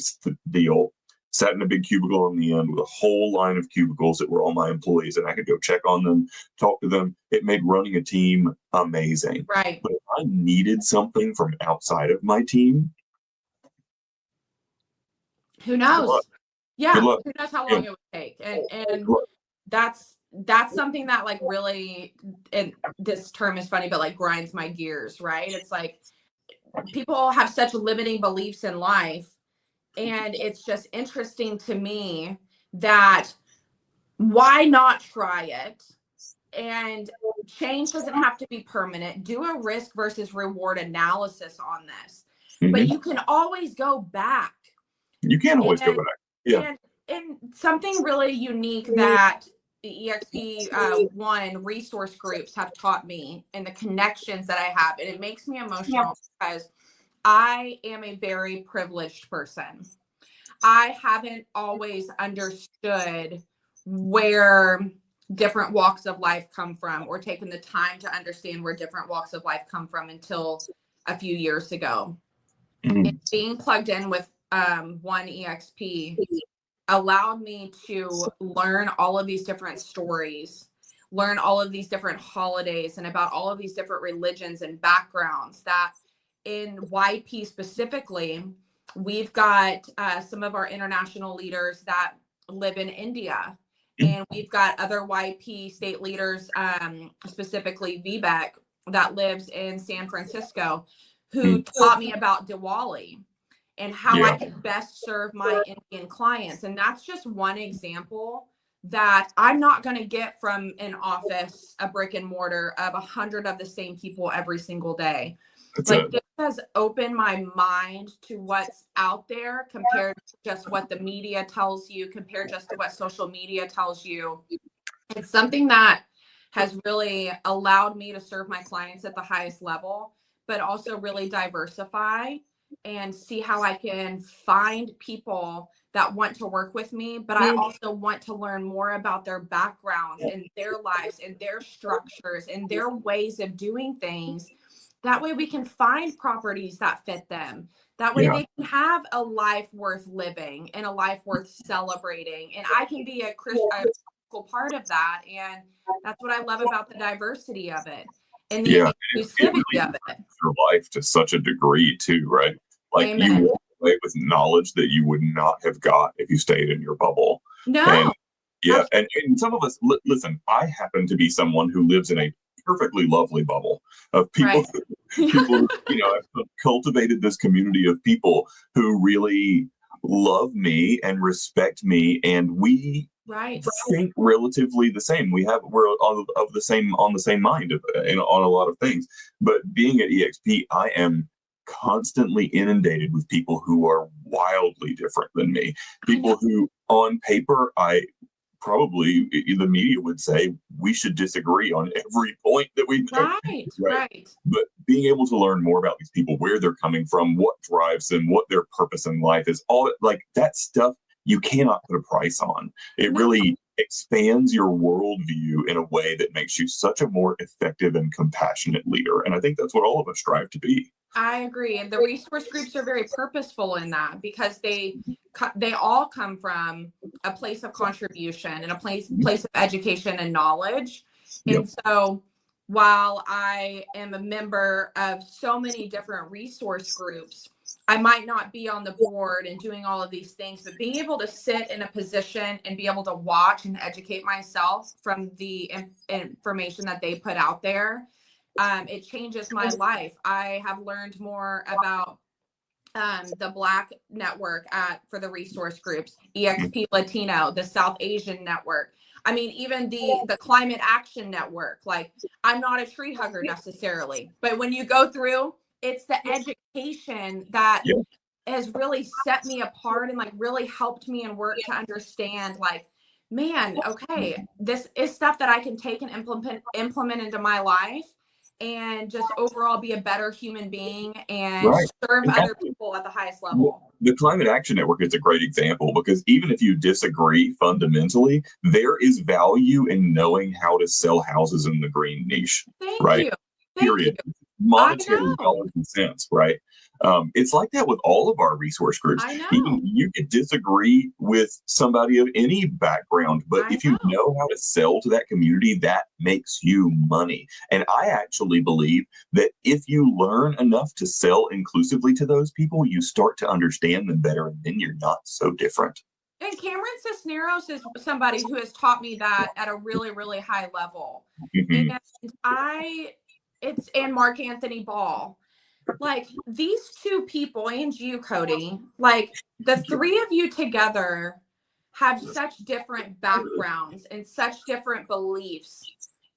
deal, sat in a big cubicle on the end with a whole line of cubicles that were all my employees, and I could go check on them, talk to them. It made running a team amazing. Right. But if I needed something from outside of my team, who knows? Yeah, who knows how long it would take? And that's something that like really, and this term is funny, but like grinds my gears, right? It's like people have such limiting beliefs in life. And it's just interesting to me that why not try it? And change doesn't have to be permanent. Do a risk versus reward analysis on this. Mm-hmm. But you can always go back. You can always go back. Yeah. And something really unique that the EXP One resource groups have taught me and the connections that I have, and it makes me emotional because I am a very privileged person. I haven't always understood where different walks of life come from or taken the time to understand where different walks of life come from until a few years ago. Mm-hmm. And being plugged in with One EXP allowed me to learn all of these different stories, learn all of these different holidays and about all of these different religions and backgrounds that in YP specifically, we've got some of our international leaders that live in India, and we've got other YP state leaders, specifically Vivek, that lives in San Francisco, who taught me about Diwali and how I could best serve my Indian clients. And that's just one example that I'm not going to get from an office, a brick and mortar of 100 of the same people every single day. This has opened my mind to what's out there compared to just what the media tells you, compared just to what social media tells you. It's something that has really allowed me to serve my clients at the highest level, but also really diversify and see how I can find people that want to work with me, but I also want to learn more about their backgrounds and their lives and their structures and their ways of doing things. That way we can find properties that fit them. That way they can have a life worth living and a life worth celebrating. And I can be a critical part of that. And that's what I love about the diversity of it and the inclusivity of it. Your life to such a degree too, right? Like Amen. You walk away with knowledge that you would not have got if you stayed in your bubble. No. And some of us, listen, I happen to be someone who lives in a perfectly lovely bubble of people, people I've cultivated this community of people who really love me and respect me, and we think relatively the same. We're on the same mind on a lot of things. But being at EXP, I am constantly inundated with people who are wildly different than me. People who, on paper, probably the media would say we should disagree on every point that we make. Right. But being able to learn more about these people, where they're coming from, what drives them, what their purpose in life is, all like that stuff you cannot put a price on. It really expands your worldview in a way that makes you such a more effective and compassionate leader. And I think that's what all of us strive to be. I agree. And the resource groups are very purposeful in that because they all come from a place of contribution and a place of education and knowledge. And so while I am a member of so many different resource groups, I might not be on the board and doing all of these things, but being able to sit in a position and be able to watch and educate myself from the information that they put out there, it changes my life. I have learned more about the Black network for the resource groups, EXP Latino, the South Asian network. I mean, even the Climate Action Network. Like, I'm not a tree hugger necessarily, but when you go through, it's the education that has really set me apart and like really helped me and work to understand, like, man, okay, this is stuff that I can take and implement into my life and just overall be a better human being and serve other people at the highest level. The Climate Action Network is a great example, because even if you disagree fundamentally, there is value in knowing how to sell houses in the green niche. Thank you. Period. Monetary dollars and cents, right? It's like that with all of our resource groups. I know. Even you could disagree with somebody of any background, but if you know how to sell to that community, that makes you money. And I actually believe that if you learn enough to sell inclusively to those people, you start to understand them better, and then you're not so different. And Cameron Cisneros is somebody who has taught me that at a really, really high level. And and Mark Anthony Ball. Like, these two people, and you, Cody, like, the three of you together have such different backgrounds and such different beliefs.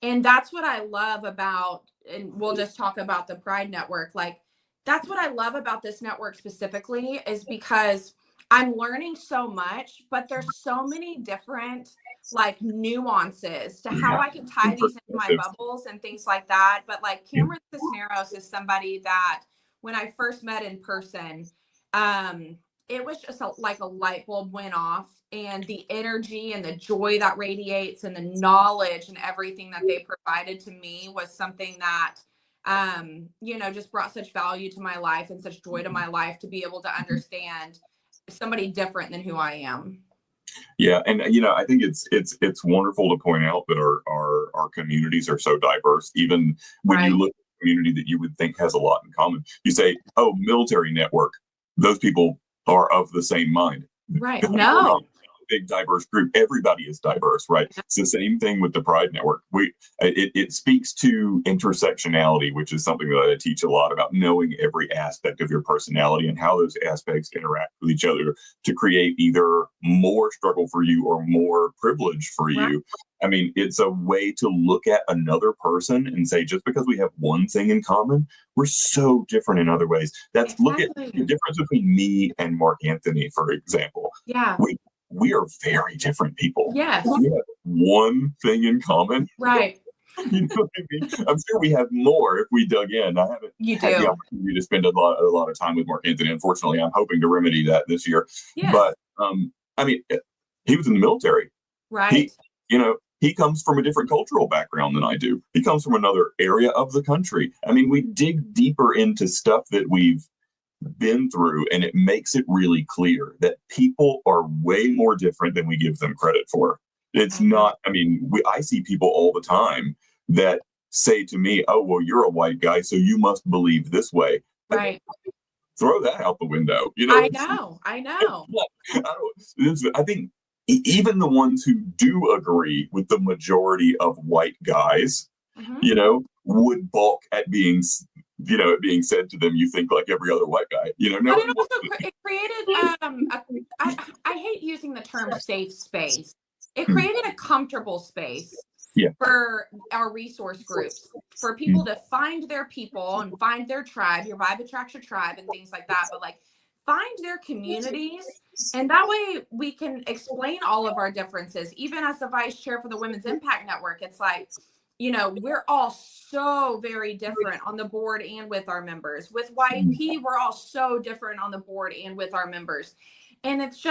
And that's what I love about, and we'll just talk about the Pride Network. Like, that's what I love about this network specifically, is because I'm learning so much, but there's so many different like nuances to how I can tie these into my bubbles and things like that. But like, Cameron Cisneros is somebody that when I first met in person, it was just like a light bulb went off, and the energy and the joy that radiates and the knowledge and everything that they provided to me was something that, just brought such value to my life and such joy to my life, to be able to understand somebody different than who I am. Yeah, and I think it's wonderful to point out that our communities are so diverse. Even when you look at a community that you would think has a lot in common, you say, "Oh, military network, those people are of the same mind." Right? No. Big diverse group. Everybody is diverse, right? It's the same thing with the Pride Network. It speaks to intersectionality, which is something that I teach a lot about, knowing every aspect of your personality and how those aspects interact with each other to create either more struggle for you or more privilege for you. I mean, it's a way to look at another person and say, just because we have one thing in common, we're so different in other ways. Look at the difference between me and Mark Anthony, for example. Yeah. We are very different people. Yes. We have one thing in common. Right. You know what I mean? I'm sure we have more if we dug in. I haven't had the opportunity to spend a lot of time with Mark Anthony. Unfortunately, I'm hoping to remedy that this year. Yes. But I mean, he was in the military. Right. He comes from a different cultural background than I do. He comes from another area of the country. I mean, we dig deeper into stuff that we've been through, and it makes it really clear that people are way more different than we give them credit for. It's not, I mean, I see people all the time that say to me, "Oh, well, you're a white guy, so you must believe this way." Right. Throw that out the window. I know. I think even the ones who do agree with the majority of white guys, would balk at being said to them, "You think like every other white guy." But it created, I hate using the term safe space. It created a comfortable space for our resource groups, for people to find their people and find their tribe. Your vibe attracts your tribe and things like that. But like, find their communities, and that way we can explain all of our differences. Even as the vice chair for the Women's Impact Network, it's like, we're all so very different on the board and with our members. With YP, we're all so different on the board and with our members. And it's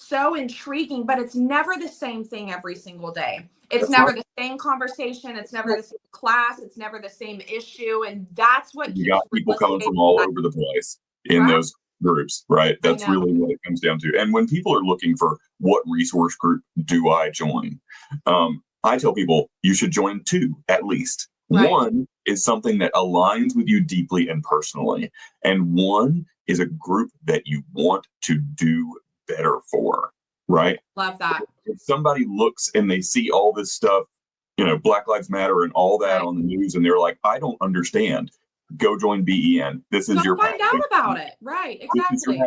so intriguing, but it's never the same thing every single day. It's never the same conversation. It's never the same class. It's never the same issue. And that's what you got people coming from all over the place in those groups, right? That's really what it comes down to. And when people are looking for what resource group do I join, I tell people you should join two at least. One is something that aligns with you deeply and personally. And one is a group that you want to do better for, right? Love that. If somebody looks and they see all this stuff, Black Lives Matter and all that Right. on the news, and they're like, I don't understand. Go join BEN. This is Go your find out about it. Right. Exactly.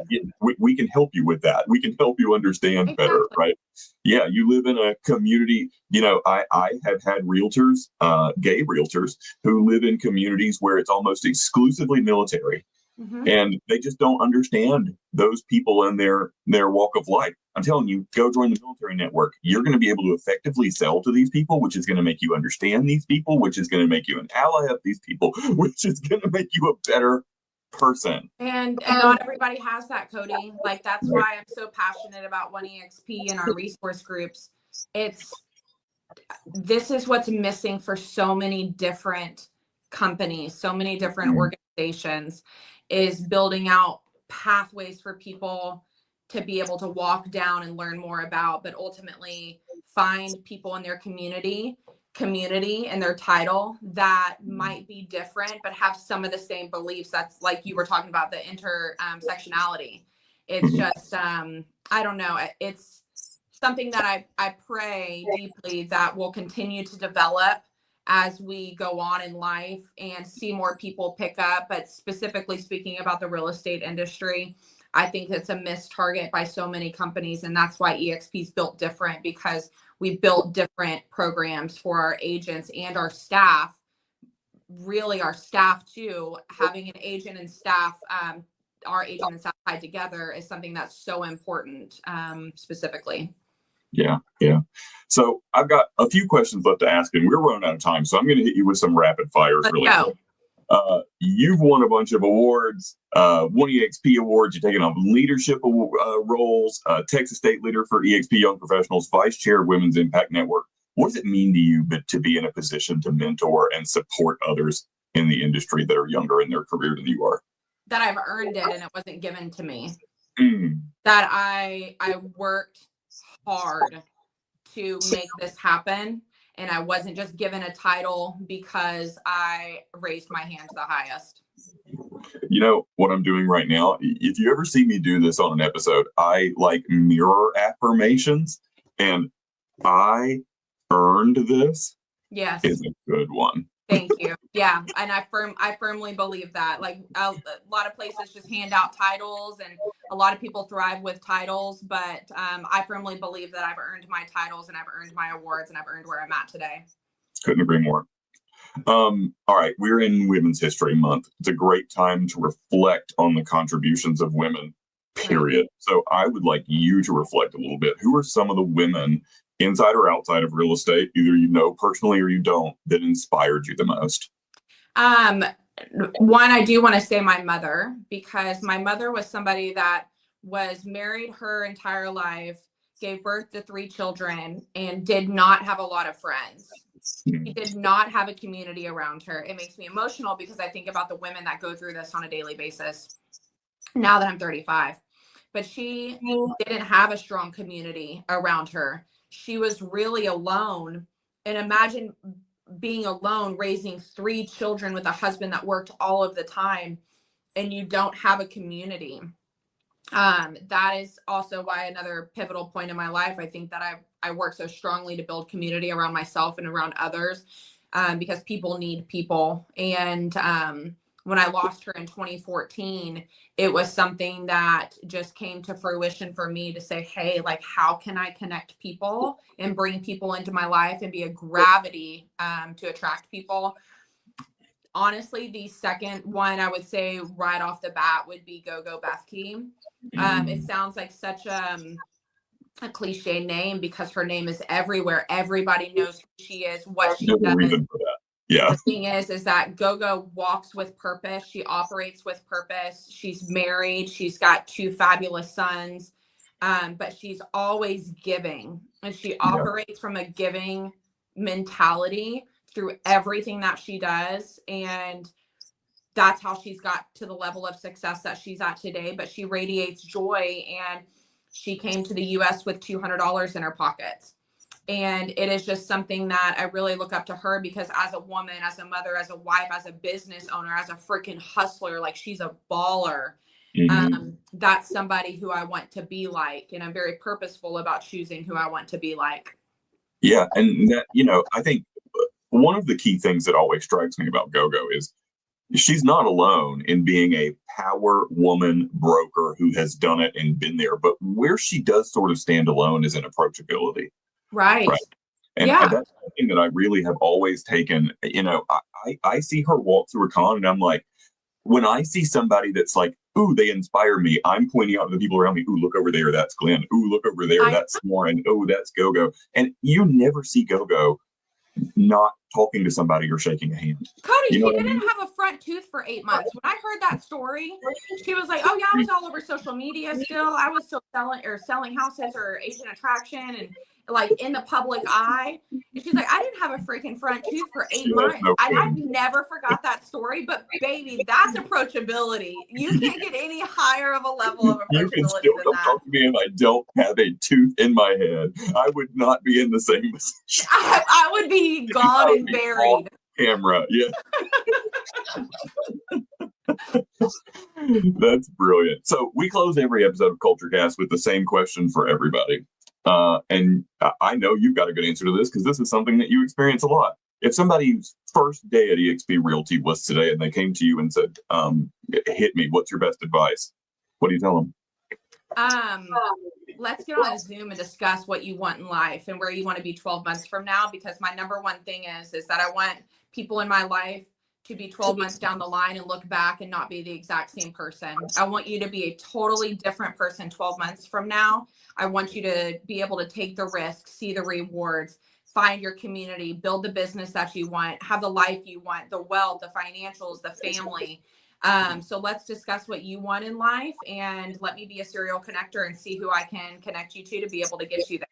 We can help you with that. We can help you understand better, right? Yeah, you live in a community. I have had realtors, gay realtors, who live in communities where it's almost exclusively military. Mm-hmm. And they just don't understand those people and their walk of life. I'm telling you, go join the military network. You're going to be able to effectively sell to these people, which is going to make you understand these people, which is going to make you an ally of these people, which is going to make you a better person. And not everybody has that, Cody. Like, that's why I'm so passionate about 1EXP and our resource groups. This is what's missing for so many different companies, so many different organizations, is building out pathways for people to be able to walk down and learn more about, but ultimately find people in their community and their title that might be different, but have some of the same beliefs. That's like you were talking about, the intersectionality. It's just, I don't know. It's something that I pray deeply that will continue to develop as we go on in life and see more people pick up. But specifically speaking about the real estate industry, I think it's a missed target by so many companies. And that's why EXP's built different, because we built different programs for our agents and our staff, really our staff too. Having an agent and staff, our agent and staff tied together is something that's so important, specifically. Yeah. So I've got a few questions left to ask, and we're running out of time. So I'm going to hit you with some rapid fires really quick. You've won a bunch of awards, 1EXP awards. You're taking on leadership roles, Texas State Leader for EXP Young Professionals, Vice Chair of Women's Impact Network. What does it mean to you to be in a position to mentor and support others in the industry that are younger in their career than you are? That I've earned it and it wasn't given to me. Mm. That I worked hard to make this happen, and I wasn't just given a title because I raised my hand to the highest. You know what I'm doing right now? If you ever see me do this on an episode, I like mirror affirmations, and I earned this. Yes. Is a good one. Thank you. Yeah. And I firmly believe that. Like, a lot of places just hand out titles, and a lot of people thrive with titles, but I firmly believe that I've earned my titles and I've earned my awards and I've earned where I'm at today. Couldn't agree more. All right. We're in Women's History Month. It's a great time to reflect on the contributions of women, period. Right. So I would like you to reflect a little bit. Who are some of the women, inside or outside of real estate, either you know personally or you don't, that inspired you the most? One, I do want to say my mother, because my mother was somebody that was married her entire life, gave birth to 3 children, and did not have a lot of friends. She did not have a community around her. It makes me emotional because I think about the women that go through this on a daily basis now that I'm 35. But she didn't have a strong community around her. She was really alone. And imagine being alone, raising 3 children with a husband that worked all of the time, and you don't have a community. That is also why another pivotal point in my life, I think that I work so strongly to build community around myself and around others, because people need people. And when I lost her in 2014, it was something that just came to fruition for me to say, hey, like, how can I connect people and bring people into my life and be a gravity to attract people? Honestly, the second one I would say right off the bat would be Go-Go Bethke. It sounds like such a cliche name because her name is everywhere. Everybody knows who she is, what she does. Reason for that. Yeah. The thing is that Go-Go walks with purpose. She operates with purpose. She's married. She's got 2 fabulous sons, but she's always giving, and she operates from a giving mentality through everything that she does. And that's how she's got to the level of success that she's at today. But she radiates joy, and she came to the US with $200 in her pockets. And it is just something that I really look up to her, because as a woman, as a mother, as a wife, as a business owner, as a freaking hustler, like, she's a baller. That's somebody who I want to be like, and I'm very purposeful about choosing who I want to be like. Yeah. And that, I think one of the key things that always strikes me about Gogo is she's not alone in being a power woman broker who has done it and been there, but where she does sort of stand alone is in approachability. Right. And that's something that I really have always taken. I see her walk through a con and I'm like, when I see somebody that's like, ooh, they inspire me, I'm pointing out to the people around me, ooh, look over there, that's Glenn. Ooh, look over there, that's Lauren. Ooh, that's Gogo. And you never see Gogo not talking to somebody or shaking a hand. Cody, she didn't have a front tooth for 8 months. When I heard that story, she was like, oh yeah, I was all over social media still. I was still selling houses or agent attraction and like in the public eye. And she's like, I didn't have a freaking front tooth for 8 months. And I've never forgot that story, but baby, that's approachability. You can't get any higher of a level of approachability you can still than that. Talk to me if I don't have a tooth in my head. I would not be in the same position. I would be gone and buried. Camera, yeah. That's brilliant. So we close every episode of CultureCast with the same question for everybody. And I know you've got a good answer to this because this is something that you experience a lot. If somebody's first day at eXp Realty was today and they came to you and said, hit me, what's your best advice? What do you tell them? Let's get on a Zoom and discuss what you want in life and where you want to be 12 months from now, because my number one thing is that I want people in my life to be 12 months down the line and look back and not be the exact same person. I want you to be a totally different person 12 months from now. I want you to be able to take the risk, see the rewards, find your community, build the business that you want, have the life you want, the wealth, the financials, the family. So let's discuss what you want in life and let me be a serial connector and see who I can connect you to be able to get you there.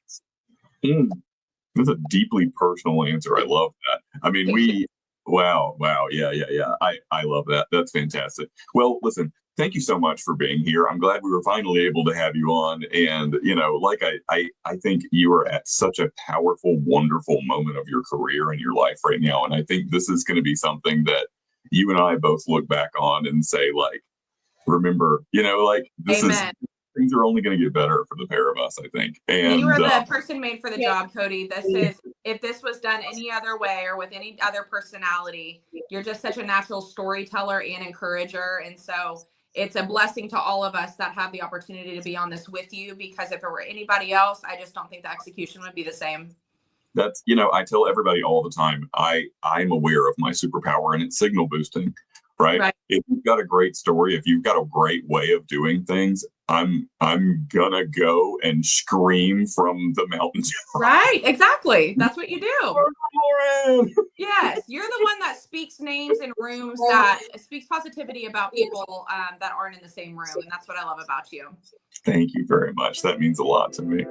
That's a deeply personal answer. I love that. I mean, wow. Yeah. I love that. That's fantastic. Well, listen, thank you so much for being here. I'm glad we were finally able to have you on. And, I think you are at such a powerful, wonderful moment of your career and your life right now. And I think this is going to be something that you and I both look back on and say, like, remember, this Amen. is, things are only going to get better for the pair of us, I think. And you are the person made for the job, Cody. If this was done any other way or with any other personality, you're just such a natural storyteller and encourager. And so it's a blessing to all of us that have the opportunity to be on this with you, because if it were anybody else, I just don't think the execution would be the same. That's, I tell everybody all the time, I'm aware of my superpower, and it's signal boosting, right? If you've got a great story, if you've got a great way of doing things, I'm gonna go and scream from the mountains. Right, exactly. That's what you do. Lauren! Yes, you're the one that speaks names in rooms, that speaks positivity about people that aren't in the same room, and that's what I love about you. Thank you very much. That means a lot to me.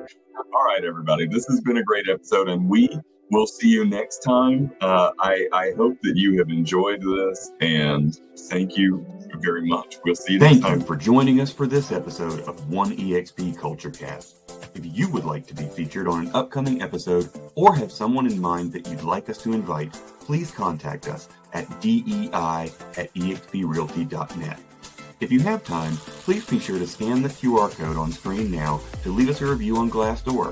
All right, everybody, this has been a great episode, and we will see you next time. I hope that you have enjoyed this, and thank you very much. We'll see you next time. Thank you for joining us for this episode of One EXP CultureCast. If you would like to be featured on an upcoming episode or have someone in mind that you'd like us to invite, please contact us at dei@exprealty.net. If you have time, please be sure to scan the QR code on screen now to leave us a review on Glassdoor.